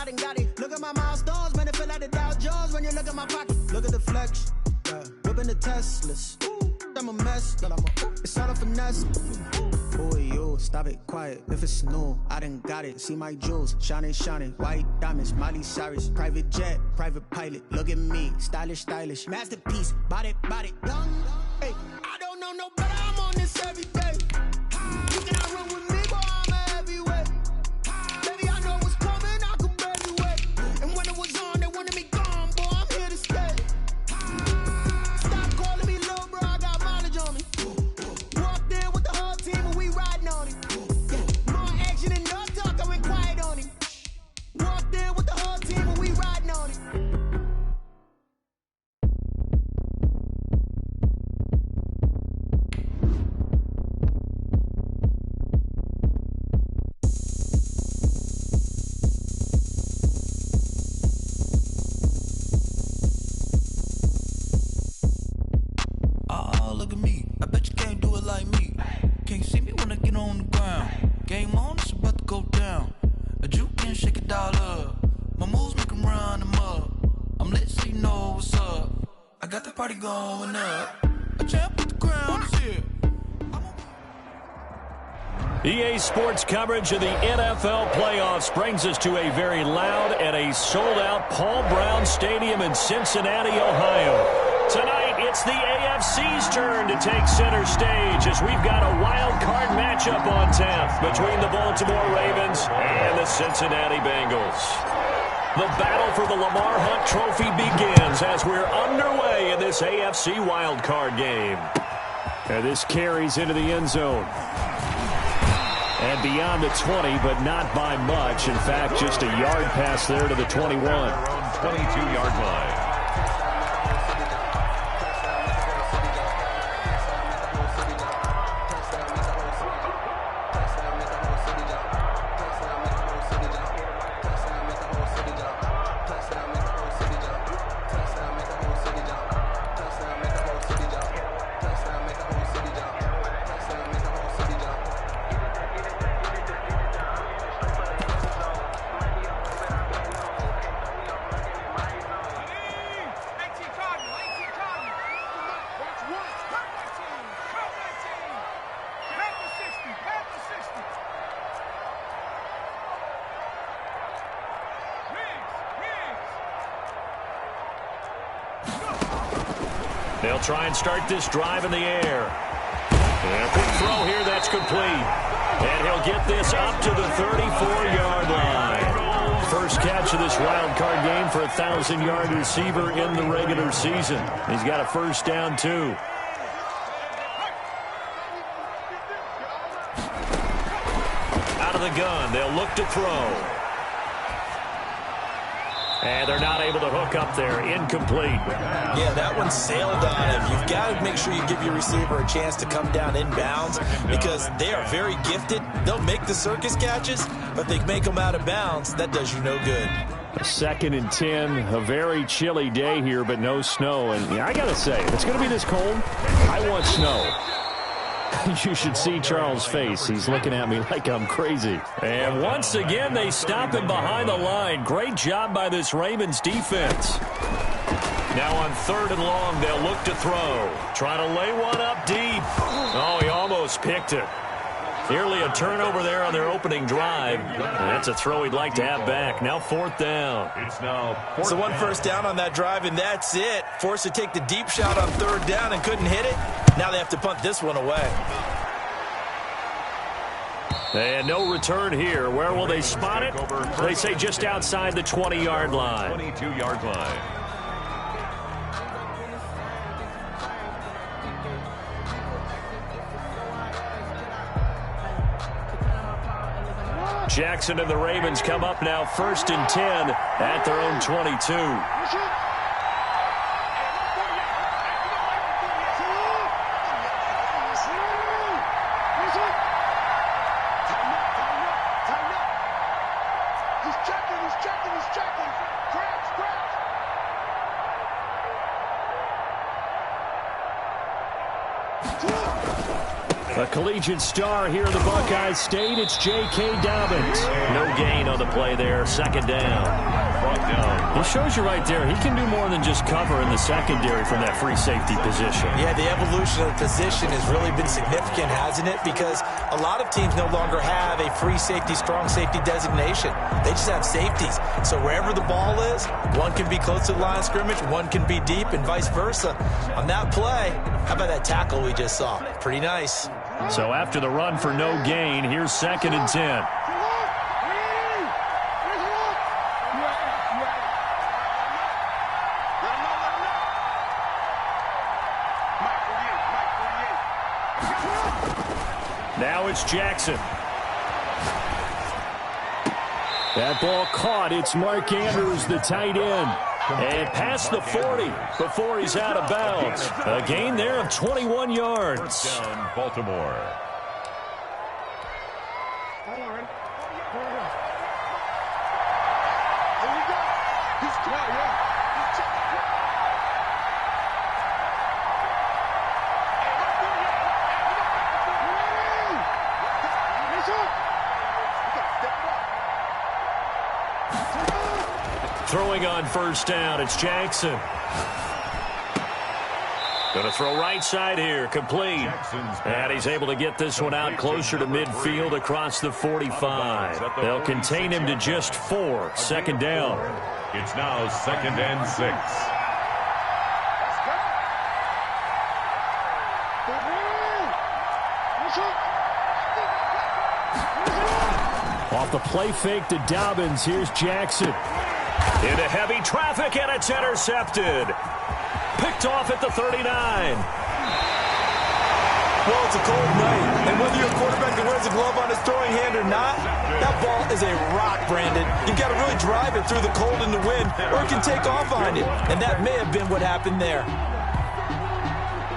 I done got it. Look at my milestones, man, it feel like the Dow Jones when you look at my pocket. Look at the flex, yeah. Whipping the Teslas. I'm a mess, it's all a finesse. Boy, you stop it, quiet. If it's new, I done got it. See my jewels, shining, shining. White diamonds, Miley Cyrus. Private jet, private pilot. Look at me, stylish, stylish. Masterpiece, body, body. Young, hey, I don't know no better. I'm on this every day. You cannot run with me, boy, I'm a heavyweight. Baby, I know what's coming, I can barely wait. And when it was on, they wanted me gone, boy, I'm here to stay. Stop calling me little bro, I got mileage on me. Walked in with the whole team and we riding on it. Yeah. More action and no talk, I went quiet on it. Walked in with the whole team and we riding on it. Look at me, I bet you can't do it like me. Can't see me when I get on the ground. Game on, it's about to go down. A juke and shake it all up. My moves make them run them up. I'm lit so you know what's up. I got the party going up. A champ with the crown is here. EA Sports coverage of the NFL playoffs brings us to a very loud and a sold-out Paul Brown Stadium in Cincinnati, Ohio. Tonight, it's the AFC's turn to take center stage as we've got a wild card matchup on tap between the Baltimore Ravens and the Cincinnati Bengals. The battle for the Lamar Hunt Trophy begins as we're underway in this AFC wild card game. And this carries into the end zone. And beyond the 20, but not by much. In fact, just a yard pass there to the 21. 22-yard line. They'll try and start this drive in the air. And a quick throw here, that's complete. And he'll get this up to the 34-yard line. First catch of this wild card game for a 1,000-yard receiver in the regular season. He's got a first down, too. Out of the gun, they'll look to throw. And they're not able to hook up there. Incomplete. Yeah, that one sailed on him. You've got to make sure you give your receiver a chance to come down inbounds because they are very gifted. They'll make the circus catches, but they make them out of bounds. That does you no good. A 2nd and 10. A very chilly day here, but no snow. And yeah, I got to say, if it's going to be this cold, I want snow. You should see Charles' face. He's looking at me like I'm crazy. And once again, they stop him behind the line. Great job by this Ravens defense. Now on 3rd and long, they'll look to throw. Trying to lay one up deep. Oh, he almost picked it. Nearly a turnover there on their opening drive. And that's a throw he'd like to have back. Now 4th down. So one first down on that drive, and that's it. Forced to take the deep shot on 3rd down and couldn't hit it. Now they have to punt this one away. And no return here. Where will they spot it? They say just outside the 20-yard line. 22-yard line. Jackson and the Ravens come up now 1st and 10 at their own 22. A collegiate star here in the Buckeye State, it's J.K. Dobbins. No gain on the play there, second down. He shows you right there, he can do more than just cover in the secondary from that free safety position. Yeah, the evolution of the position has really been significant, hasn't it? Because a lot of teams no longer have a free safety, strong safety designation. They just have safeties. So wherever the ball is, one can be close to the line of scrimmage, one can be deep, and vice versa. On that play, how about that tackle we just saw? Pretty nice. So after the run for no gain, here's 2nd and 10. Now it's Jackson. That ball caught. It's Mark Andrews, the tight end. And past the 40 before he's out of bounds. A gain there of 21 yards. Down, Baltimore. Throwing on first down, it's Jackson. Going to throw right side here, complete. And he's able to get this one out closer to midfield across the 45. They'll contain him to just 4, second down. It's now 2nd and 6. Off the play fake to Dobbins, here's Jackson. Into heavy traffic, and it's intercepted. Picked off at the 39. Well, it's a cold night, and whether you're a quarterback that wears a glove on his throwing hand or not, that ball is a rock, Brandon. You've got to really drive it through the cold and the wind, or it can take off on you, and that may have been what happened there.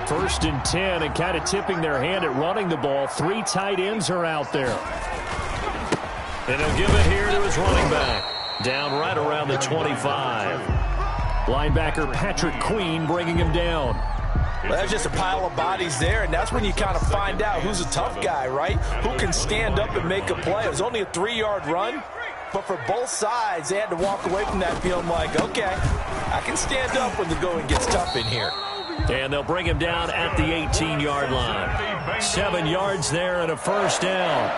1st and 10, and kind of tipping their hand at running the ball. 3 tight ends are out there. And he'll give it here to his running back. Down right around the 25. Linebacker Patrick Queen bringing him down. Well, that's just a pile of bodies there, and that's when you kind of find out who's a tough guy, right? Who can stand up and make a play. It was only a 3-yard run, but for both sides, they had to walk away from that feeling like, okay, I can stand up when the going gets tough in here. And they'll bring him down at the 18-yard line. 7 yards there and a first down.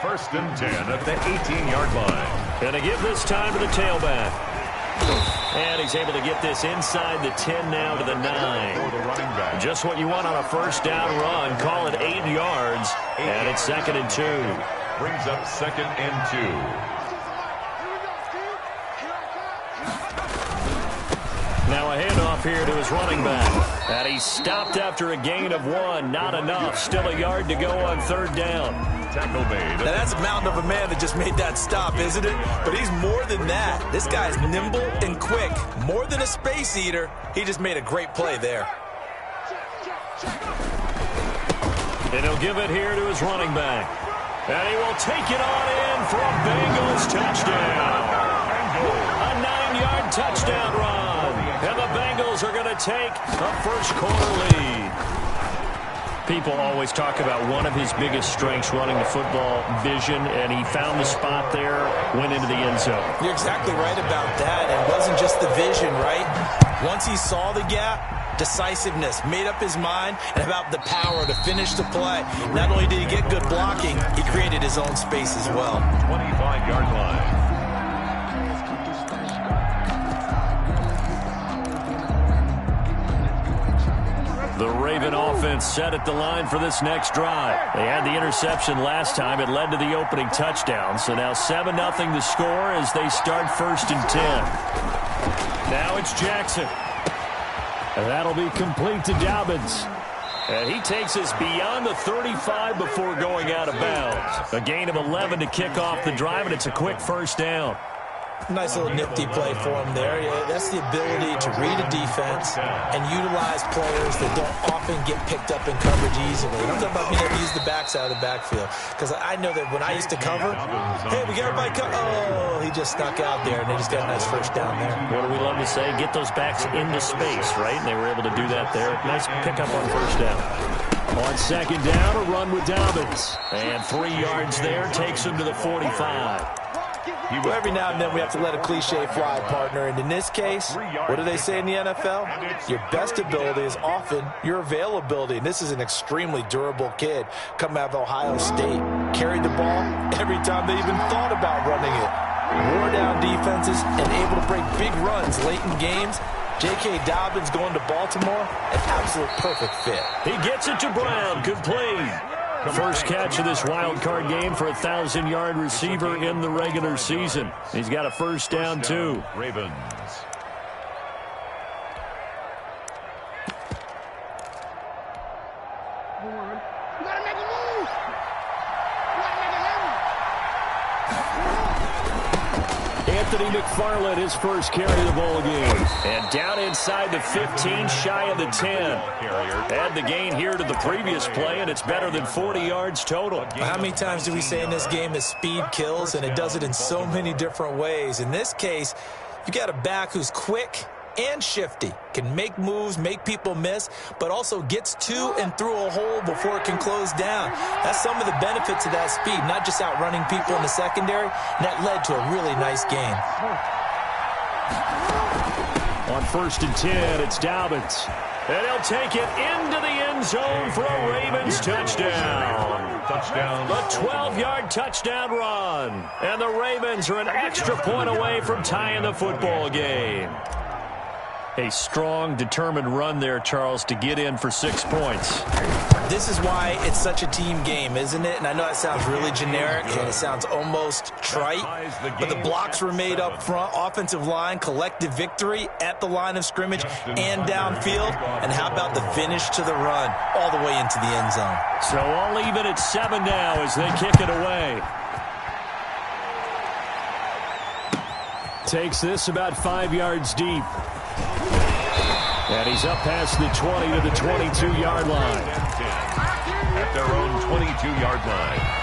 1st and 10 at the 18-yard line. Going to give this time to the tailback. And he's able to get this inside the 10 now to the 9. Just what you want on a first down run. Call it 8 yards. And it's 2nd and 2. Brings up 2nd and 2. Now a handoff here to his running back. And he's stopped after a gain of 1. Not enough. Still a yard to go on 3rd down. Tackle made. Now that's a mountain of a man that just made that stop, isn't it? But he's more than that. This guy's nimble and quick. More than a space eater. He just made a great play there. And he'll give it here to his running back. And he will take it on in for a Bengals touchdown. A 9-yard touchdown run. And the Bengals are going to take a first-quarter lead. People always talk about one of his biggest strengths running the football, vision, and he found the spot there, went into the end zone. You're exactly right about that. It wasn't just the vision, right? Once he saw the gap, decisiveness, made up his mind, and about the power to finish the play. Not only did he get good blocking, he created his own space as well. 25-yard line. The Raven offense set at the line for this next drive. They had the interception last time. It led to the opening touchdown. So now 7-0 the score as they start 1st and 10. Now it's Jackson. And that'll be complete to Dobbins. And he takes us beyond the 35 before going out of bounds. A gain of 11 to kick off the drive, and it's a quick first down. Nice little nifty play for him there. Yeah, that's the ability to read a defense and utilize players that don't often get picked up in coverage easily. I'm talking about being able to use the backside of the backfield. Because I know that when I used to cover, hey, we got everybody covered. Oh, he just snuck out there, and they just got a nice first down there. What do we love to say? Get those backs into space, right? And they were able to do that there. Nice pickup on first down. On second down, a run with Dobbins. And 3 yards there takes him to the 45. Well, every now and then we have to let a cliche fly, partner. And in this case, what do they say in the NFL? Your best ability is often your availability. And this is an extremely durable kid coming out of Ohio State. Carried the ball every time they even thought about running it. Wore down defenses and able to break big runs late in games. J.K. Dobbins going to Baltimore, an absolute perfect fit. He gets it to Brown, complete. First catch of this wild card game for a 1,000-yard receiver in the regular season. He's got a first down, too. Ravens. Anthony McFarland, his first carry of the ball game. And down inside the 15, shy of the 10. Add the gain here to the previous play, and it's better than 40 yards total. How many times do we say in this game that speed kills, and it does it in so many different ways? In this case, you got a back who's quick and shifty, can make moves, make people miss, but also gets to and through a hole before it can close down. That's some of the benefits of that speed, not just outrunning people in the secondary, and that led to a really nice game. On 1st and 10, it's Dobbins. And he'll take it into the end zone for a Ravens touchdown. The 12-yard touchdown run. And the Ravens are an extra point away from tying the football game. A strong, determined run there, Charles, to get in for 6 points. This is why it's such a team game, isn't it? And I know that sounds really generic and it sounds almost trite, but the blocks were made up front, offensive line, collective victory at the line of scrimmage and downfield. And how about the finish to the run all the way into the end zone? So all even at 7 now as they kick it away. Takes this about 5 yards deep. And he's up past the 20 to the 22-yard line. At their own 22-yard line.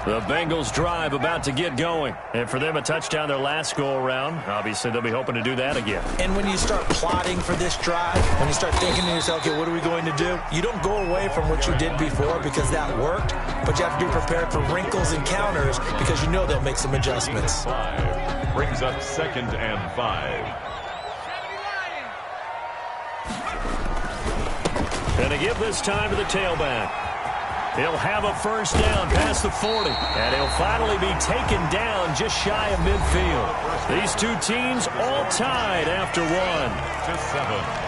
The Bengals drive about to get going. And for them, a touchdown their last go-around. Obviously, they'll be hoping to do that again. And when you start plotting for this drive, when you start thinking to yourself, okay, what are we going to do? You don't go away from what you did before because that worked, but you have to be prepared for wrinkles and counters because you know they'll make some adjustments. 5 brings up 2nd and 5. And to give this time to the tailback. He'll have a first down past the 40. And he'll finally be taken down just shy of midfield. These two teams all tied after 1. To 7.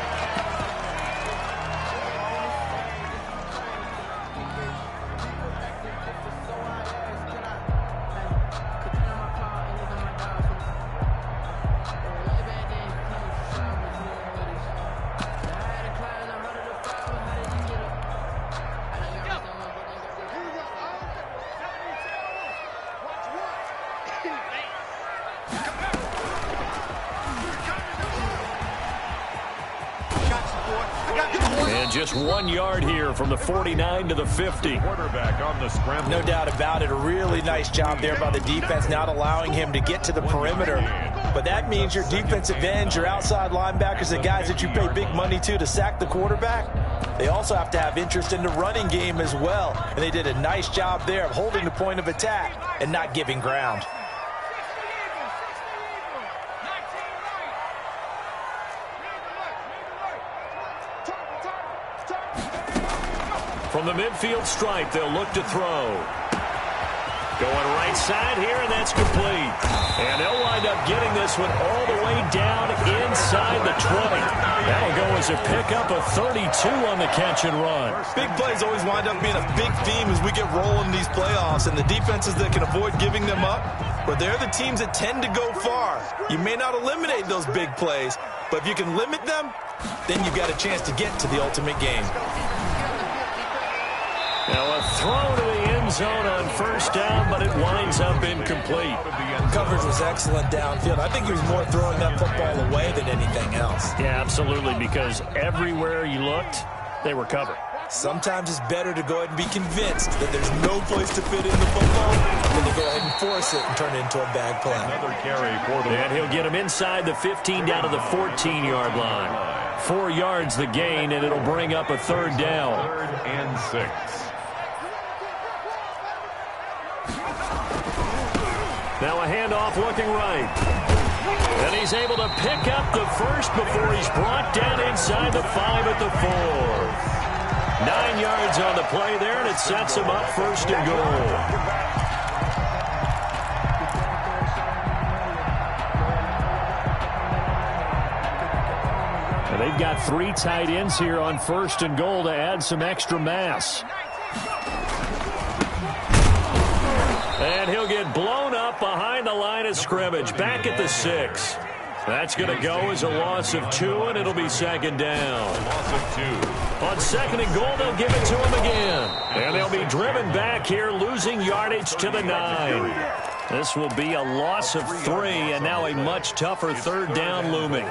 And just 1 yard here from the 49 to the 50. Quarterback on the scramble. No doubt about it. A really nice job there by the defense, not allowing him to get to the perimeter. But that means your defensive ends, your outside linebackers, the guys that you pay big money to sack the quarterback, they also have to have interest in the running game as well. And they did a nice job there of holding the point of attack and not giving ground. From the midfield stripe, they'll look to throw. Going right side here, and that's complete. And they'll wind up getting this one all the way down inside the 20. That'll go as a pickup of 32 on the catch and run. Big plays always wind up being a big theme as we get rolling these playoffs, and the defenses that can avoid giving them up, but they're the teams that tend to go far. You may not eliminate those big plays, but if you can limit them, then you've got a chance to get to the ultimate game. Now a throw to the end zone on first down, but it winds up incomplete. Coverage was excellent downfield. I think he was more throwing that football away than anything else. Yeah, absolutely, because everywhere you looked, they were covered. Sometimes it's better to go ahead and be convinced that there's no place to fit in the football than to go ahead and force it and turn it into a bad play. Another carry for the... And he'll get him inside the 15 down to the 14-yard line. 4 yards the gain, and it'll bring up a third down. 3rd and 6. Now a handoff looking right. And he's able to pick up the first before he's brought down inside the 5 at the 4. 9 yards on the play there, and it sets him up 1st and goal. And they've got 3 tight ends here on 1st and goal to add some extra mass. And he'll get blown up behind the line of scrimmage, back at the 6. That's going to go as a loss of 2, and it'll be 2nd down. Loss of 2. On 2nd and goal, they'll give it to him again. And they'll be driven back here, losing yardage to the 9. This will be a loss of 3, and now a much tougher 3rd down looming.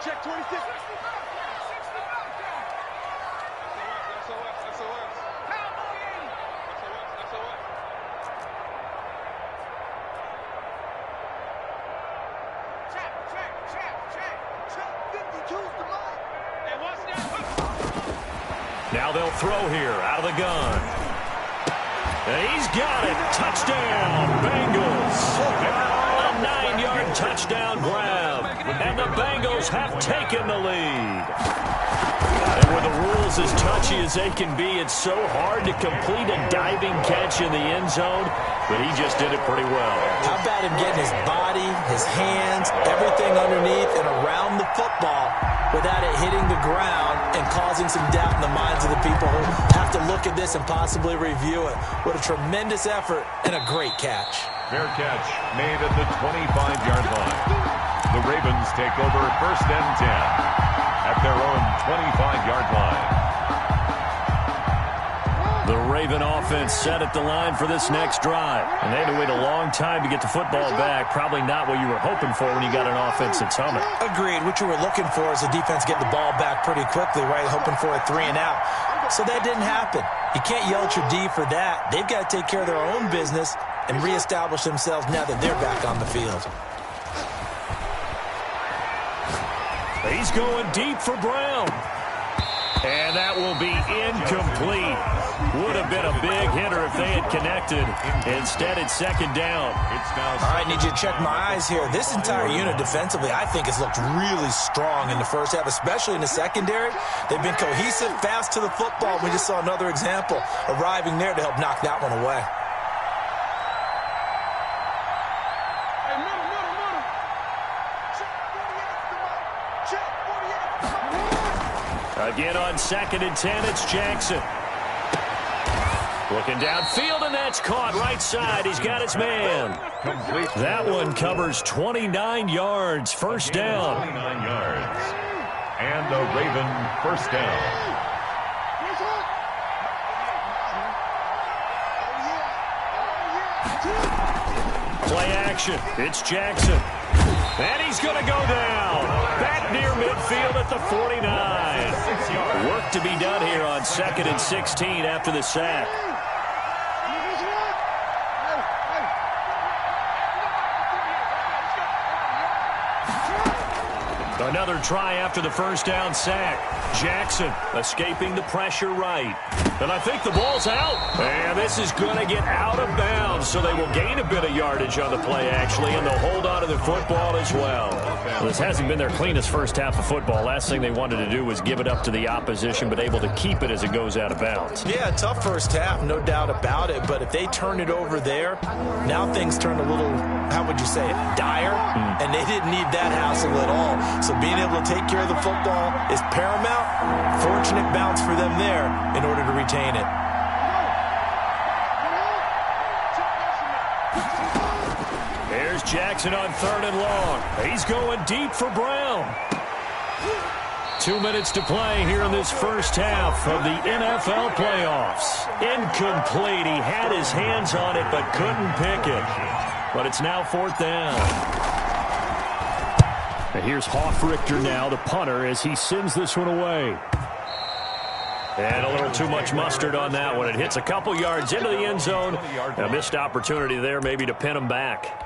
Check 26. Now they'll throw here out of the gun. And he's got it. Touchdown, Bengals. A 9-yard touchdown grab. And the Bengals have taken the lead. And with the rules as touchy as they can be, it's so hard to complete a diving catch in the end zone, but he just did it pretty well. How about him getting his body, his hands, everything underneath and around the football without it hitting the ground and causing some doubt in the minds of the people who have to look at this and possibly review it. What a tremendous effort and a great catch. Fair catch made at the 25-yard line. The Ravens take over 1st and 10 at their own 25-yard line. The Raven offense set at the line for this next drive. And they had to wait a long time to get the football back. Probably not what you were hoping for when you got an offense that's humming. Agreed. What you were looking for is the defense get the ball back pretty quickly, right? Hoping for a 3 and out. So that didn't happen. You can't yell at your D for that. They've got to take care of their own business and reestablish themselves now that they're back on the field. He's going deep for Brown. And that will be incomplete. Would have been a big hitter if they had connected. Instead, it's 2nd down. All right, need you to check my eyes here. This entire unit defensively, I think, has looked really strong in the first half, especially in the secondary. They've been cohesive, fast to the football. We just saw another example arriving there to help knock that one away. Again on 2nd and 10, it's Jackson. Looking downfield, and that's caught right side. He's got his man. Complete. That one covers 29 yards. 1st down. 29 yards. And a Raven 1st down. Play action. It's Jackson. And he's going to go down. Back near midfield at the 49. Work to be done here on 2nd and 16 after the sack. Another try after the 1st down sack. Jackson escaping the pressure right. And I think the ball's out. And this is going to get out of bounds, so they will gain a bit of yardage on the play, actually, and they'll hold on to the football as well. This hasn't been their cleanest first half of football. Last thing they wanted to do was give it up to the opposition, but able to keep it as it goes out of bounds. Yeah, tough first half, no doubt about it. But if they turn it over there, now things turn a little, how would you say it, dire? And they didn't need that hassle at all. So being able to take care of the football is paramount. Fortunate bounce for them there in order to retain it. There's Jackson on 3rd and long. He's going deep for Brown. 2 minutes to play here in this first half of the NFL playoffs. Incomplete. He had his hands on it but couldn't pick it. But it's now 4th down. And here's Hoffrichter now, the punter, as he sends this one away. And a little too much mustard on that one. It hits a couple yards into the end zone. A missed opportunity there maybe to pin him back.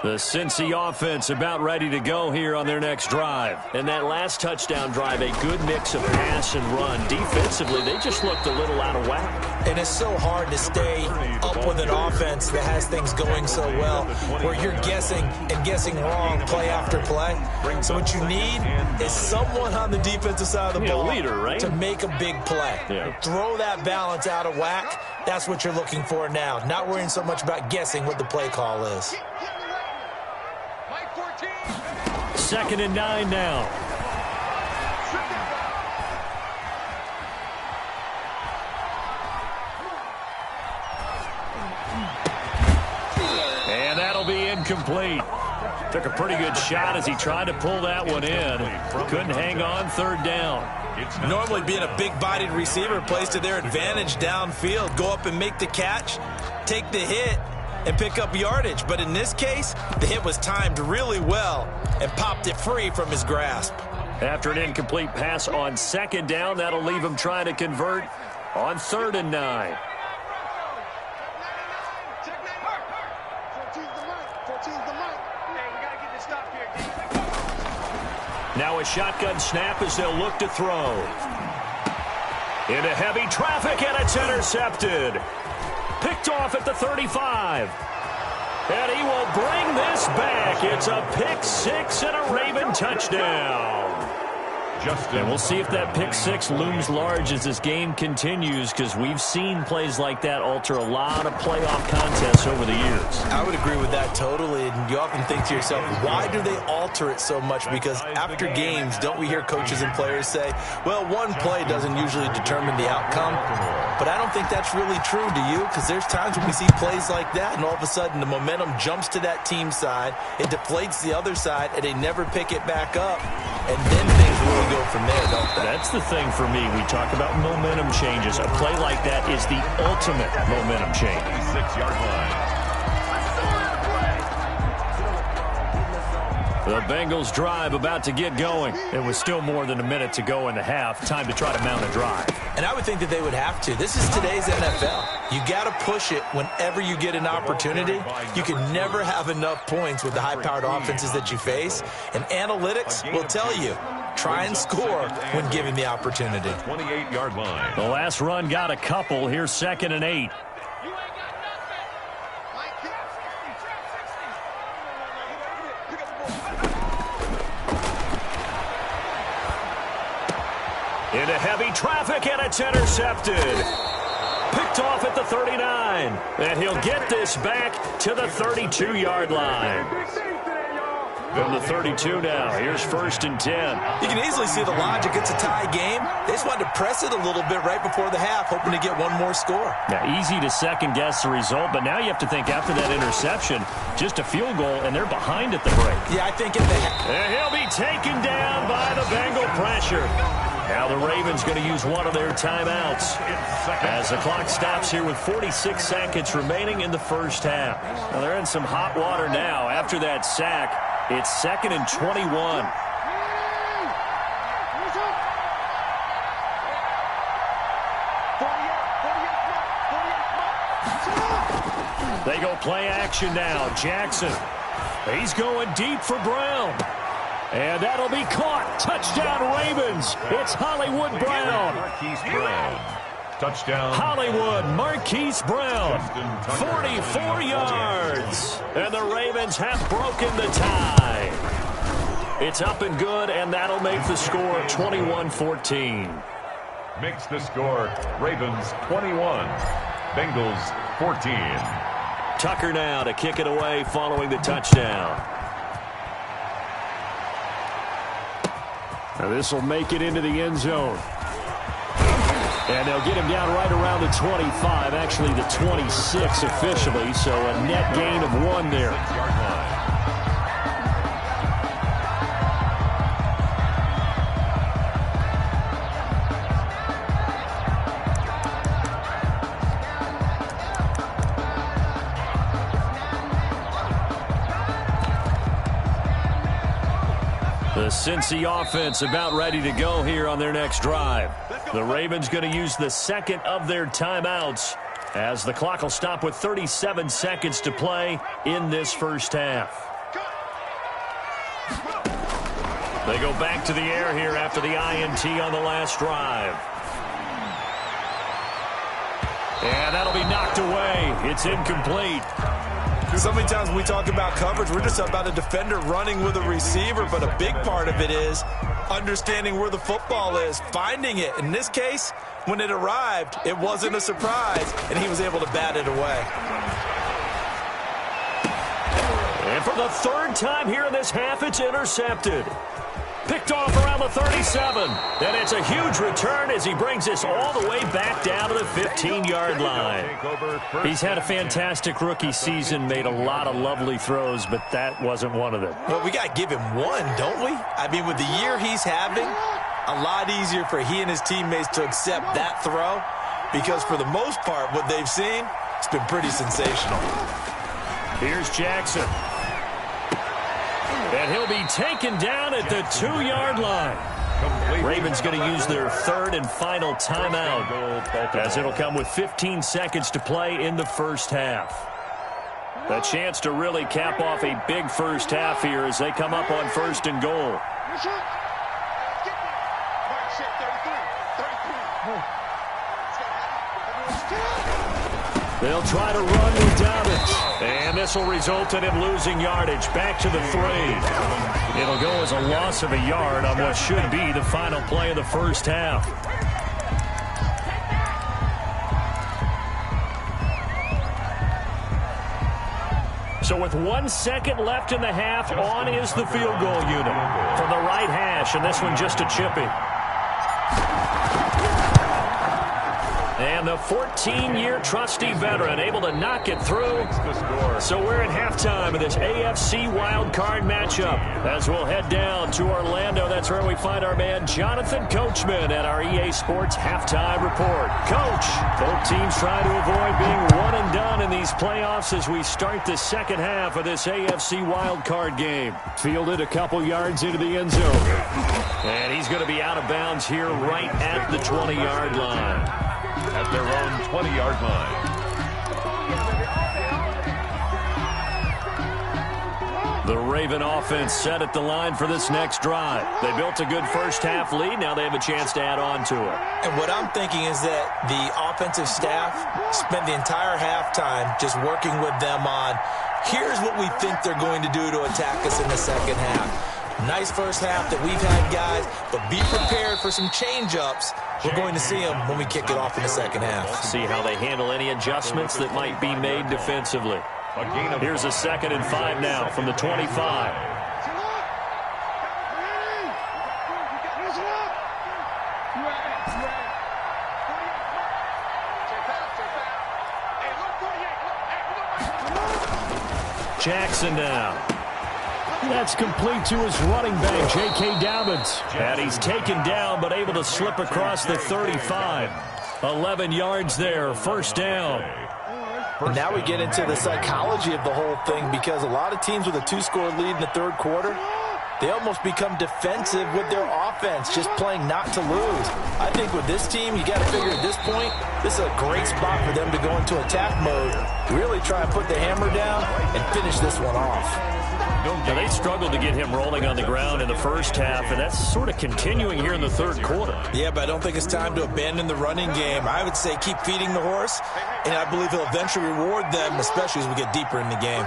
The Cincy offense about ready to go here on their next drive. And that last touchdown drive, a good mix of pass and run. Defensively, they just looked a little out of whack. And it's so hard to stay up with an offense that has things going so well, where you're guessing and guessing wrong play after play. So what you need is someone on the defensive side of the ball, leader, right? to make a big play. Yeah. Throw that balance out of whack. That's what you're looking for now. Not worrying so much about guessing what the play call is. 2nd and 9 now. And that'll be incomplete. Took a pretty good shot as he tried to pull that one in. Couldn't hang on. 3rd down. Normally being a big-bodied receiver plays to their advantage downfield. Go up and make the catch, take the hit, and pick up yardage. But in this case, the hit was timed really well and popped it free from his grasp. After an incomplete pass on 2nd down, that'll leave him trying to convert on 3rd and 9. Now a shotgun snap as they'll look to throw. Into heavy traffic, and it's intercepted. Picked off at the 35. And he will bring this back. It's a pick 6 and a Raven touchdown. And we'll see if that pick 6 looms large as this game continues, because we've seen plays like that alter a lot of playoff contests over the years. I would agree with that totally. And you often think to yourself, why do they alter it so much? Because after games, don't we hear coaches and players say, well, one play doesn't usually determine the outcome. But I don't think that's really true, do you? Because there's times when we see plays like that, and all of a sudden the momentum jumps to that team side, it deflates the other side, and they never pick it back up. And then things really go from there, don't they? That's the thing for me. We talk about momentum changes. A play like that is the ultimate momentum change. 6-yard line. The Bengals drive about to get going. It was still more than a minute to go in the half. Time to try to mount a drive. And I would think that they would have to. This is today's NFL. You got to push it whenever you get an opportunity. You can never have enough points with the high-powered offenses that you face. And analytics will tell you, try and score when given the opportunity. 28-yard line. The last run got a couple. Here's 2nd and 8. Into heavy traffic, and it's intercepted. Picked off at the 39. And he'll get this back to the 32-yard line. From the 32 now, here's 1st and 10. You can easily see the logic. It's a tie game. They just wanted to press it a little bit right before the half, hoping to get one more score. Now, easy to second-guess the result, but now you have to think after that interception, just a field goal, and they're behind at the break. Yeah, I think at the half. And he'll be taken down by the Bengal pressure. Now the Ravens going to use one of their timeouts as the clock stops here with 46 seconds remaining in the first half. Now they're in some hot water now. After that sack, it's 2nd and 21. They go play action now. Jackson. He's going deep for Brown. And that'll be caught. Touchdown, Ravens. It's Hollywood Brown. Marquise Brown. Touchdown. Hollywood, Marquise Brown. 44 yards. And the Ravens have broken the tie. It's up and good, and that'll make the score 21-14. Makes the score Ravens 21, Bengals 14. Tucker now to kick it away following the touchdown. Now this will make it into the end zone. And they'll get him down right around the 25, actually the 26 officially, so a net gain of 1 there. The Cincy offense about ready to go here on their next drive. The Ravens going to use the second of their timeouts as the clock will stop with 37 seconds to play in this first half. They go back to the air here after the INT on the last drive. And that'll be knocked away. It's incomplete. So many times when we talk about coverage, we're just about a defender running with a receiver, but a big part of it is understanding where the football is, finding it. In this case, when it arrived, it wasn't a surprise, and he was able to bat it away. And for the third time here in this half, it's intercepted. Picked off around the 37. And it's a huge return as he brings this all the way back down to the 15-yard line. He's had a fantastic rookie season, made a lot of lovely throws, but that wasn't one of them. Well, we got to give him one, don't we? I mean, with the year he's having, a lot easier for he and his teammates to accept that throw because for the most part, what they've seen, it's been pretty sensational. Here's Jackson. And he'll be taken down at the 2-yard line. Ravens going to use their third and final timeout as it'll come with 15 seconds to play in the first half. A chance to really cap off a big first half here as they come up on first and goal. They'll try to run with Dobbins. And this will result in him losing yardage back to the 3. It'll go as a loss of a yard on what should be the final play of the first half. So with 1 second left in the half, on is the field goal unit from the right hash, and this one just a chippy. And the 14-year trusty veteran able to knock it through. So we're at halftime of this AFC wildcard matchup as we'll head down to Orlando. That's where we find our man Jonathan Coachman at our EA Sports Halftime Report. Coach, both teams trying to avoid being one and done in these playoffs as we start the second half of this AFC wildcard game. Fielded a couple yards into the end zone. And he's going to be out of bounds here right at the 20-yard line. At their own 20-yard line. The Raven offense set at the line for this next drive. They built a good first half lead. Now they have a chance to add on to it. And what I'm thinking is that the offensive staff spent the entire halftime just working with them on, here's what we think they're going to do to attack us in the second half. Nice first half that we've had, guys, but be prepared for some change-ups. We're going to see them when we kick it off in the second half. See how they handle any adjustments that might be made defensively. Here's a 2nd and 5 now from the 25. Jackson now. That's complete to his running back, J.K. Dobbins. And he's taken down, but able to slip across the 35. 11 yards there, first down. And now we get into the psychology of the whole thing because a lot of teams with a 2-score lead in the third quarter, they almost become defensive with their offense, just playing not to lose. I think with this team, you got to figure at this point, this is a great spot for them to go into attack mode, really try and put the hammer down and finish this one off. Now, they struggled to get him rolling on the ground in the first half, and that's sort of continuing here in the third quarter. Yeah, but I don't think it's time to abandon the running game. I would say keep feeding the horse, and I believe he'll eventually reward them, especially as we get deeper in the game.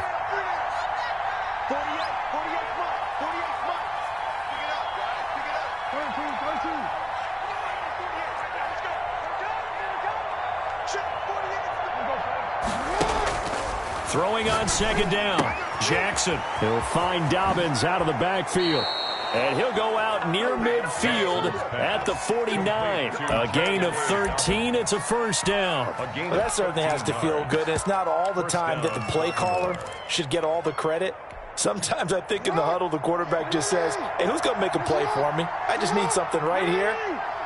Throwing on second down. Jackson. He'll find Dobbins out of the backfield. And he'll go out near midfield at the 49. A gain of 13. It's a first down. Well, that certainly has to feel good. And it's not all the time that the play caller should get all the credit. Sometimes I think in the huddle, the quarterback just says, hey, who's going to make a play for me? I just need something right here.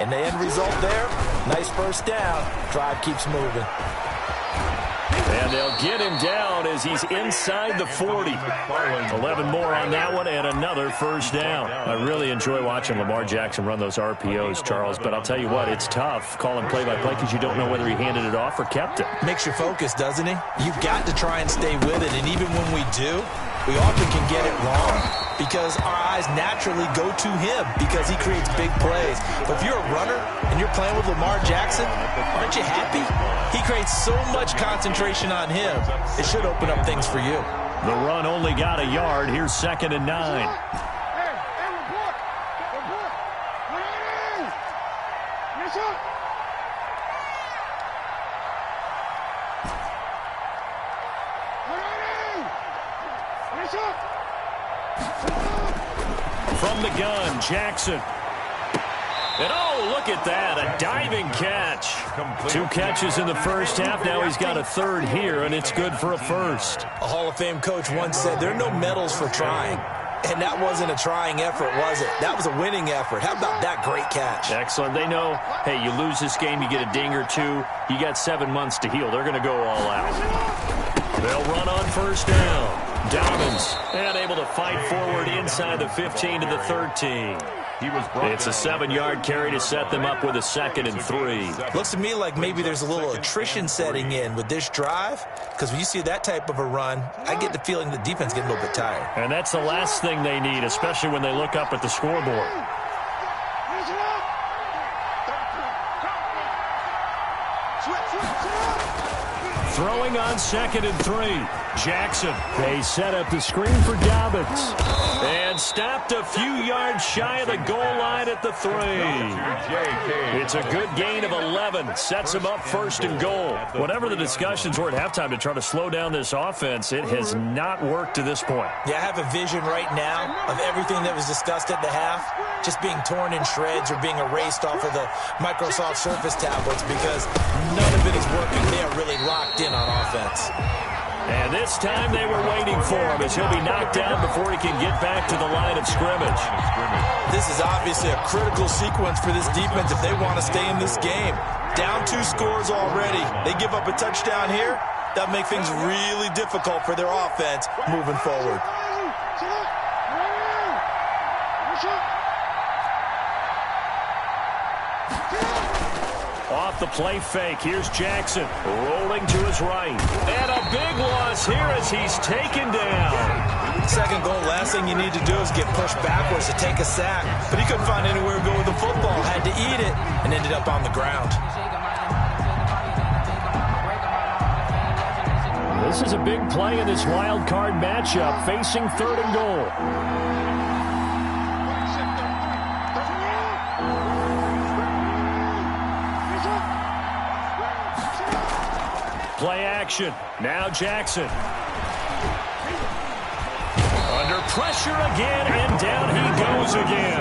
And the end result there, nice first down. Drive keeps moving. And they'll get him down as he's inside the 40. 11 more on that one and another first down. I really enjoy watching Lamar Jackson run those RPOs, Charles, but I'll tell you what, it's tough calling play-by-play because you don't know whether he handed it off or kept it. Makes you focus, doesn't he? You've got to try and stay with it, and even when we do, we often can get it wrong because our eyes naturally go to him because he creates big plays. But if you're a runner and you're playing with Lamar Jackson, aren't you happy? He creates so much concentration on him. It should open up things for you. The run only got a yard. Here's 2nd and 9. From the gun, Jackson. And oh, look at that, a diving catch. 2 catches in the first half. Now he's got a third here, and it's good for a first. A Hall of Fame coach once said there are no medals for trying. And that wasn't a trying effort, was it? That was a winning effort. How about that great catch? Excellent. They know, hey, you lose this game, you get a ding or two. You got 7 months to heal. They're going to go all out. They'll run on first down. Dobbins, and able to fight forward inside the 15 to the 13. It's a 7-yard carry to set them up with a 2nd and 3. Looks to me like maybe there's a little attrition setting in with this drive, because when you see that type of a run, I get the feeling the defense getting a little bit tired. And that's the last thing they need, especially when they look up at the scoreboard. Throwing on 2nd and 3. Jackson. They set up the screen for Dobbins. And stopped a few yards shy of the goal line at the 3. It's a good gain of 11. Sets him up 1st and goal. Whatever the discussions were at halftime to try to slow down this offense, it has not worked to this point. Yeah, I have a vision right now of everything that was discussed at the half just being torn in shreds or being erased off of the Microsoft Surface tablets because none of it is working. They are really locked in on offense. And this time they were waiting for him as he'll be knocked down before he can get back to the line of scrimmage. This is obviously a critical sequence for this defense if they want to stay in this game. Down 2 scores already. They give up a touchdown here. That'll make things really difficult for their offense moving forward. Off the play fake, here's Jackson rolling to his right. And a big loss here as he's taken down. Second goal, last thing you need to do is get pushed backwards to take a sack. But he couldn't find anywhere to go with the football, had to eat it, and ended up on the ground. This is a big play in this wild card matchup, facing 3rd and goal. Play action. Now Jackson. Under pressure again, and down he goes again.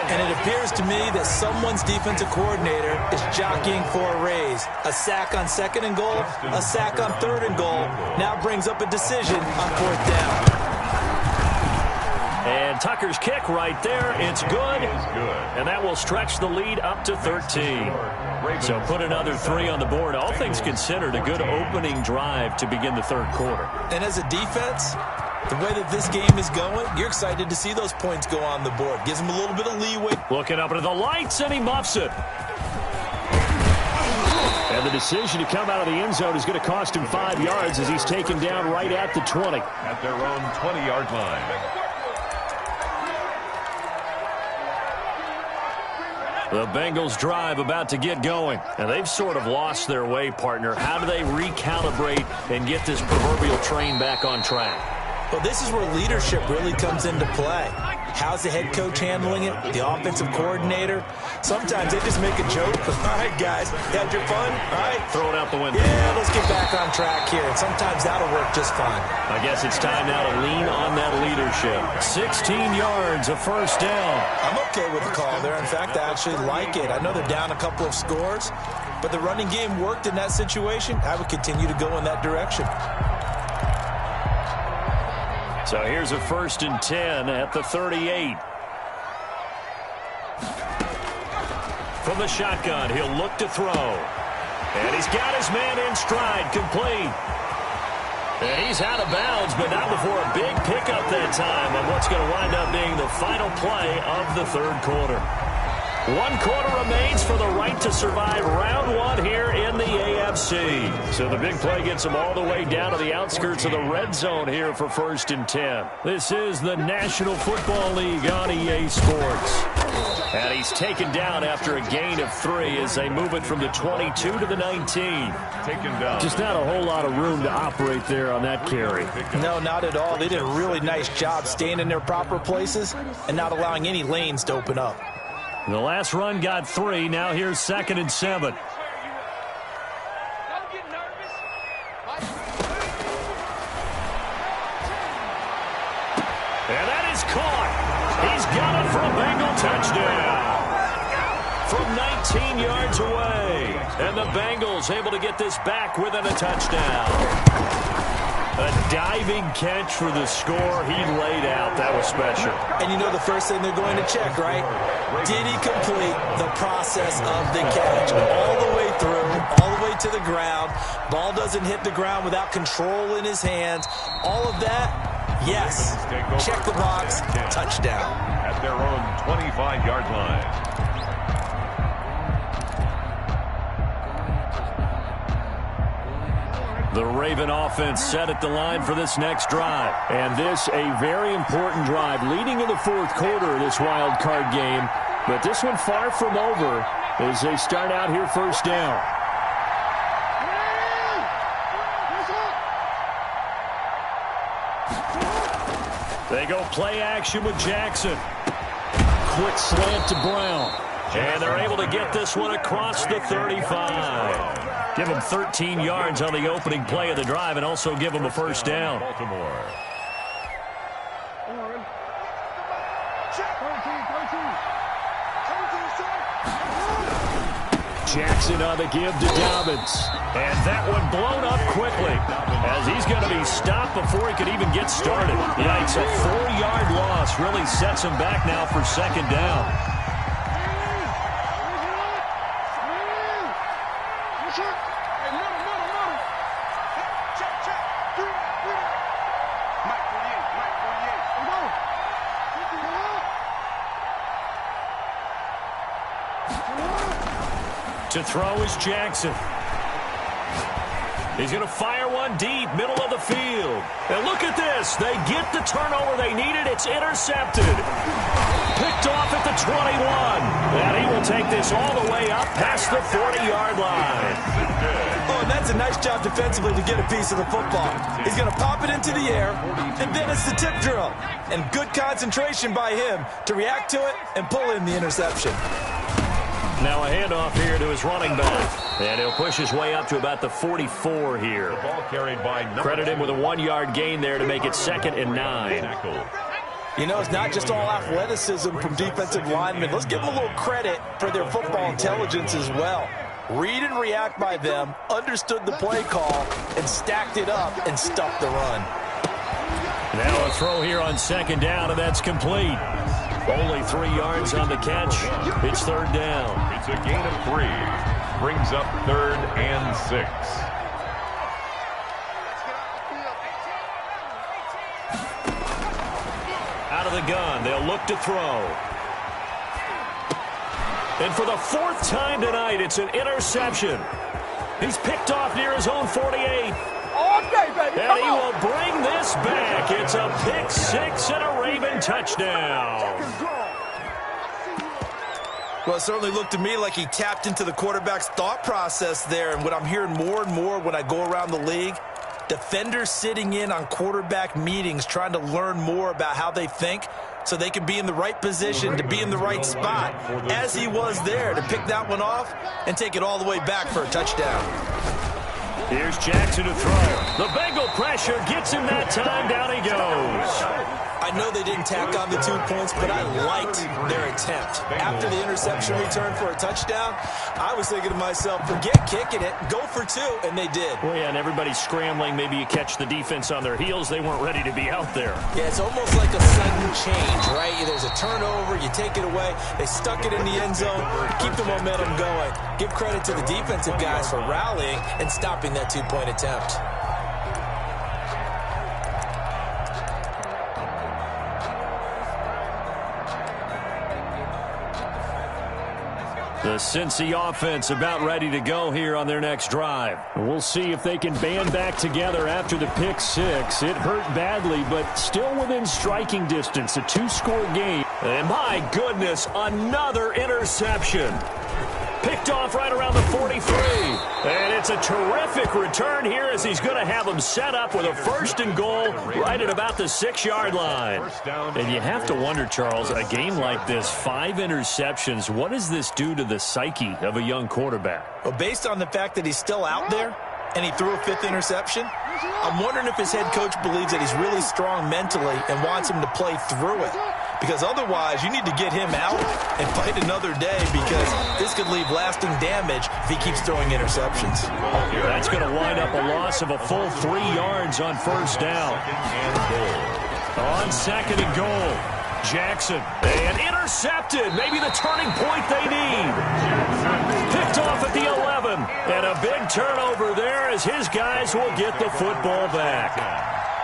And it appears to me that someone's defensive coordinator is jockeying for a raise. A sack on 2nd and goal, a sack on 3rd and goal. Now brings up a decision on 4th down. And Tucker's kick right there. It's good. And that will stretch the lead up to 13. So put another 3 on the board. All things considered, a good opening drive to begin the 3rd quarter. And as a defense, the way that this game is going, you're excited to see those points go on the board. Gives them a little bit of leeway. Looking up into the lights, and he muffs it. And the decision to come out of the end zone is going to cost him 5 yards as he's taken down right at the 20. At their own 20-yard line. The Bengals drive about to get going. And they've sort of lost their way, partner. How do they recalibrate and get this proverbial train back on track? Well, this is where leadership really comes into play. How's the head coach handling it? The offensive coordinator? Sometimes they just make a joke. All right, guys, you had your fun? All right. Throw it out the window. Yeah, let's get back on track here. And sometimes that'll work just fine. I guess it's time now to lean on that leadership. 16 yards, a first down. I'm okay with the call there. In fact, I actually like it. I know they're down a couple of scores, but the running game worked in that situation. I would continue to go in that direction. So here's a 1st and 10 at the 38. From the shotgun, he'll look to throw. And he's got his man in stride, complete. And he's out of bounds, but not before a big pickup that time on what's going to wind up being the final play of the 3rd quarter. 1 quarter remains for the right to survive round 1 here in the AFC. So the big play gets him all the way down to the outskirts of the red zone here for 1st and 10. This is the National Football League on EA Sports. And he's taken down after a gain of 3 as they move it from the 22 to the 19. Taken down. Just not a whole lot of room to operate there on that carry. No, not at all. They did a really nice job staying in their proper places and not allowing any lanes to open up. The last run got 3. Now here's 2nd and 7. And that is caught. He's got it for a Bengal touchdown. From 19 yards away. And the Bengals able to get this back within a touchdown. A diving catch for the score he laid out. That was special. And you know the first thing they're going to check, right? Did he complete the process of the catch? All the way through, all the way to the ground. Ball doesn't hit the ground without control in his hands. All of that, yes. Check the box, touchdown. At their own 25-yard line. The Raven offense set at the line for this next drive. And this a very important drive leading in the 4th quarter of this wild card game. But this one far from over as they start out here 1st down. They go play action with Jackson. Quick slant to Brown. And they're able to get this one across the 35. Give them 13 yards on the opening play of the drive and also give them a 1st down. Baltimore. Jackson on the give to Dobbins. And that one blown up quickly as he's going to be stopped before he could even get started. Yikes, a 4-yard loss really sets him back now for 2nd down. To throw is Jackson. He's going to fire one deep, middle of the field. And look at this. They get the turnover they needed. It's intercepted. Picked off at the 21. And he will take this all the way up past the 40-yard line. Oh, and that's a nice job defensively to get a piece of the football. He's going to pop it into the air, and then it's the tip drill. And good concentration by him to react to it and pull in the interception. Now a handoff here to his running back. And he'll push his way up to about the 44 here. The ball carried by Credit him with a 1-yard gain there to make it 2nd and 9. You know, it's not just all athleticism from defensive linemen. Let's give them a little credit for their football intelligence as well. Read and react by them, understood the play call, and stacked it up and stuffed the run. Now a throw here on 2nd down, and that's complete. Only 3 yards on the catch. It's 3rd down. It's a gain of 3. Brings up 3rd and 6. Out of the gun, they'll look to throw. And for the 4th time tonight, it's an interception. He's picked off near his own 48. And he will bring this back. It's a pick 6 and a Raven touchdown. Well, it certainly looked to me like he tapped into the quarterback's thought process there. And what I'm hearing more and more when I go around the league, Defenders sitting in on quarterback meetings trying to learn more about how they think so they can be in the right position to be in the right spot, as he was there to pick that one off and take it all the way back for a touchdown. Here's Jackson to throw. The Bengal pressure gets him that time. Down he goes. I know they didn't tack on the 2 points, but I liked their attempt. After the interception return for a touchdown, I was thinking to myself, forget kicking it, go for 2, and they did. Well, yeah, and everybody's scrambling. Maybe you catch the defense on their heels. They weren't ready to be out there. Yeah, it's almost like a sudden change, right? There's a turnover, you take it away. They stuck it in the end zone, keep the momentum going. Give credit to the defensive guys for rallying and stopping that 2-point attempt. The Cincy offense about ready to go here on their next drive. We'll see if they can band back together after the pick 6. It hurt badly, but still within striking distance. A 2-score game. And my goodness, another interception. Picked off right around the 43. And it's a terrific return here as he's going to have him set up with a 1st and goal right at about the 6-yard line. And you have to wonder, Charles, a game like this, 5 interceptions, what does this do to the psyche of a young quarterback? Well, based on the fact that he's still out there and he threw a 5th interception, I'm wondering if his head coach believes that he's really strong mentally and wants him to play through it. Because otherwise, you need to get him out and fight another day because this could leave lasting damage if he keeps throwing interceptions. That's going to wind up a loss of a full 3 yards on 1st down. On 2nd and goal, Jackson. And intercepted. Maybe the turning point they need. Picked off at the 11. And a big turnover there as his guys will get the football back.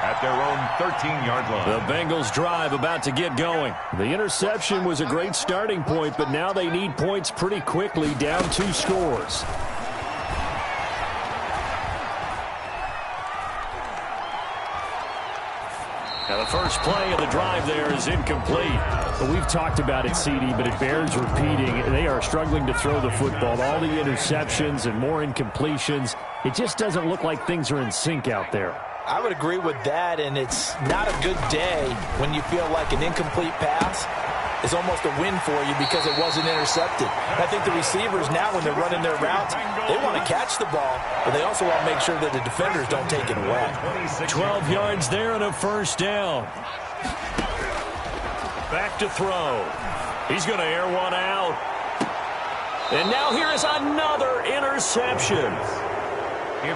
At their own 13-yard line. The Bengals drive about to get going. The interception was a great starting point, but now they need points pretty quickly, down 2 scores. Now the first play of the drive there is incomplete. Well, we've talked about it, CD, but it bears repeating. They are struggling to throw the football. All the interceptions and more incompletions. It just doesn't look like things are in sync out there. I would agree with that, and it's not a good day when you feel like an incomplete pass is almost a win for you because it wasn't intercepted. I think the receivers now, when they're running their routes, they want to catch the ball, but they also want to make sure that the defenders don't take it away. 12 yards there and a 1st down. Back to throw. He's going to air one out. And now here is another interception.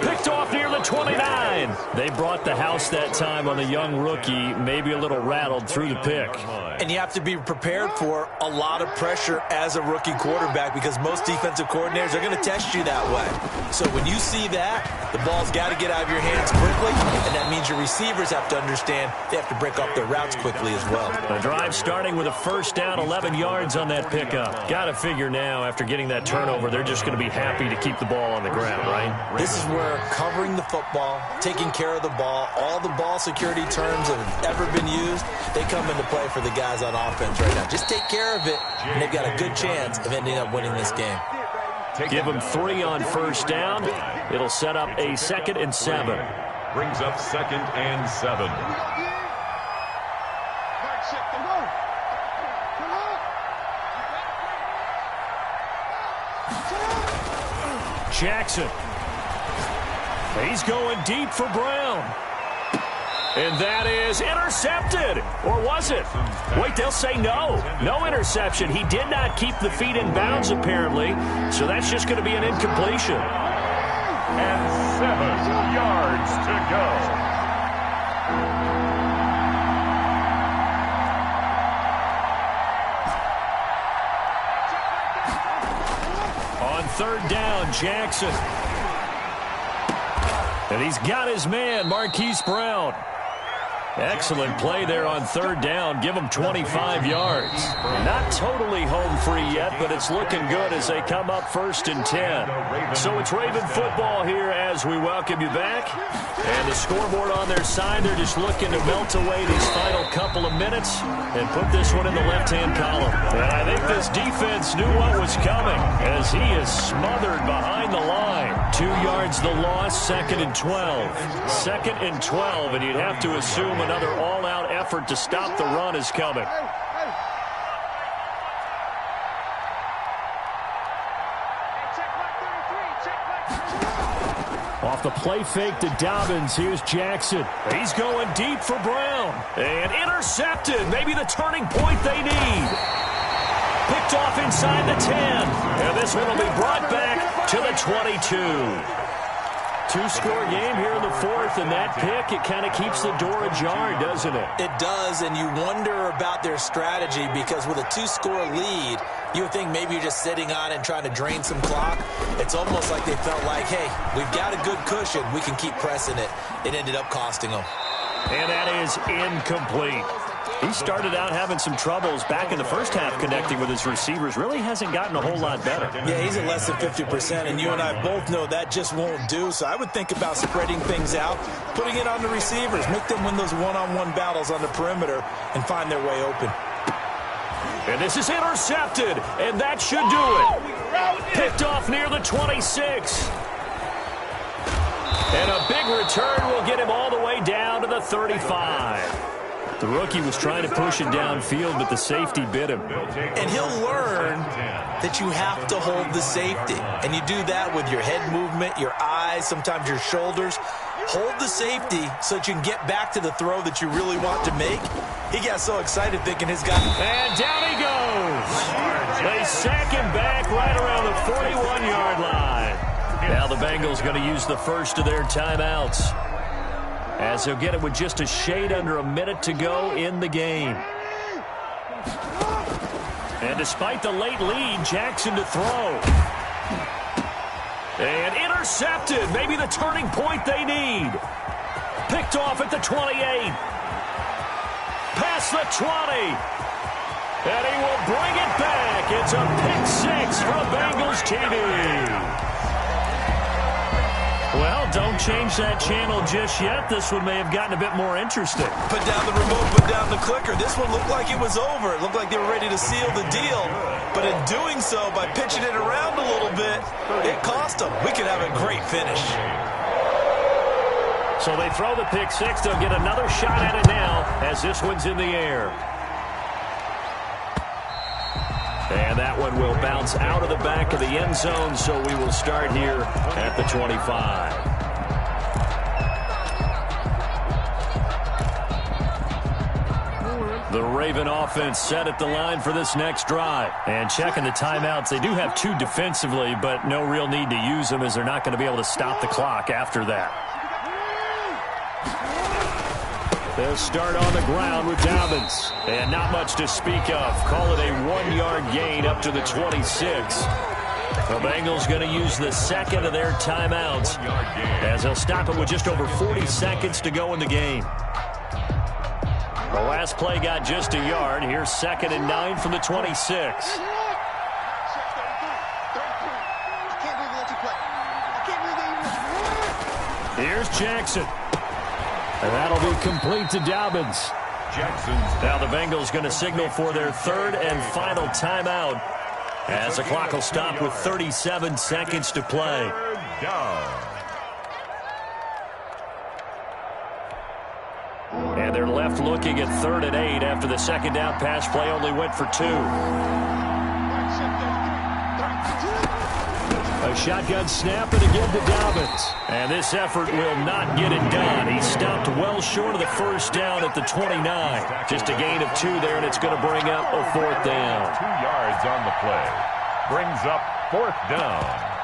Picked off near the 29. They brought the house that time on the young rookie, maybe a little rattled through the pick. And you have to be prepared for a lot of pressure as a rookie quarterback because most defensive coordinators are going to test you that way. So when you see that, the ball's got to get out of your hands quickly, and that means your receivers have to understand they have to break off their routes quickly as well. The drive starting with a 1st down, 11 yards on that pickup. Got to figure now, after getting that turnover, they're just going to be happy to keep the ball on the ground, right? This is where covering the football, taking care of the ball, all the ball security terms that have ever been used, they come into play for the guys on offense right now. Just take care of it, and they've got a good chance of ending up winning this game. Give them 3 on 1st down. It'll set up a 2nd and 7. Brings up 2nd and 7. Jackson. He's going deep for Brown. And that is intercepted. Or was it? Wait, they'll say no. No interception. He did not keep the feet in bounds, apparently. So that's just going to be an incompletion. And 7 yards to go. On 3rd down, Jackson. And he's got his man, Marquise Brown. Excellent play there on 3rd down. Give him 25 yards. Not totally home free yet, but it's looking good as they come up 1st and 10. So it's Raven football here as we welcome you back. And the scoreboard on their side, they're just looking to melt away these final couple of minutes and put this one in the left-hand column. And I think this defense knew what was coming as he is smothered behind the line. 2 yards the loss, 2nd and 12. 2nd and 12, and you'd have to assume another all-out effort to stop the run is coming. Off the play fake to Dobbins, here's Jackson. He's going deep for Brown. And intercepted, maybe the turning point they need. Picked off inside the 10. And this one will be brought back to the 22. Two-score game here in the fourth, and that pick, it kind of keeps the door ajar, doesn't it? It does, and you wonder about their strategy because with a two-score lead, you would think maybe you're just sitting on it and trying to drain some clock. It's almost like they felt like, hey, we've got a good cushion. We can keep pressing it. It ended up costing them. And that is incomplete. He started out having some troubles back in the first half connecting with his receivers. Really hasn't gotten a whole lot better. Yeah, he's at less than 50%, and you and I both know that just won't do. So I would think about spreading things out, putting it on the receivers, make them win those one-on-one battles on the perimeter, and find their way open. And this is intercepted, and that should do it. Picked off near the 26. And a big return will get him all the way down to the 35. The rookie was trying to push it downfield, but the safety bit him. And he'll learn that you have to hold the safety. And you do that with your head movement, your eyes, sometimes your shoulders. Hold the safety so that you can get back to the throw that you really want to make. He got so excited thinking his guy. And down he goes. They sack him back right around the 41-yard line. Now the Bengals going to use the first of their timeouts, as he'll get it with just a shade under a minute to go in the game. And despite the late lead, Jackson to throw. And intercepted. Maybe the turning point they need. Picked off at the 28. Past the 20. And he will bring it back. It's a pick 6 for a Bengals TD. Well, don't change that channel just yet. This one may have gotten a bit more interesting. Put down the remote, put down the clicker. This one looked like it was over. It looked like they were ready to seal the deal. But in doing so, by pitching it around a little bit, it cost them. We could have a great finish. So they throw the pick 6. They'll get another shot at it now as this one's in the air. And that one will bounce out of the back of the end zone, so we will start here at the 25. The Raven offense set at the line for this next drive. And checking the timeouts, they do have 2 defensively, but no real need to use them as they're not going to be able to stop the clock after that. They'll start on the ground with Dobbins. And not much to speak of. Call it a 1-yard gain up to the 26. The Bengals going to use the second of their timeouts as they'll stop it with just over 40 seconds to go in the game. The last play got just a yard. Here's 2nd and 9 from the 26. Here's Jackson. And that'll be complete to Dobbins. Now the Bengals going to signal for their 3rd and final timeout as the clock will stop with 37 seconds to play. And they're left looking at 3rd and 8 after the second down pass play only went for 2. A shotgun snap and again to Dobbins. And this effort will not get it done. He stopped well short of the first down at the 29. Just a gain of 2 there, and it's going to bring up a 4th down. 2 yards on the play. Brings up 4th down.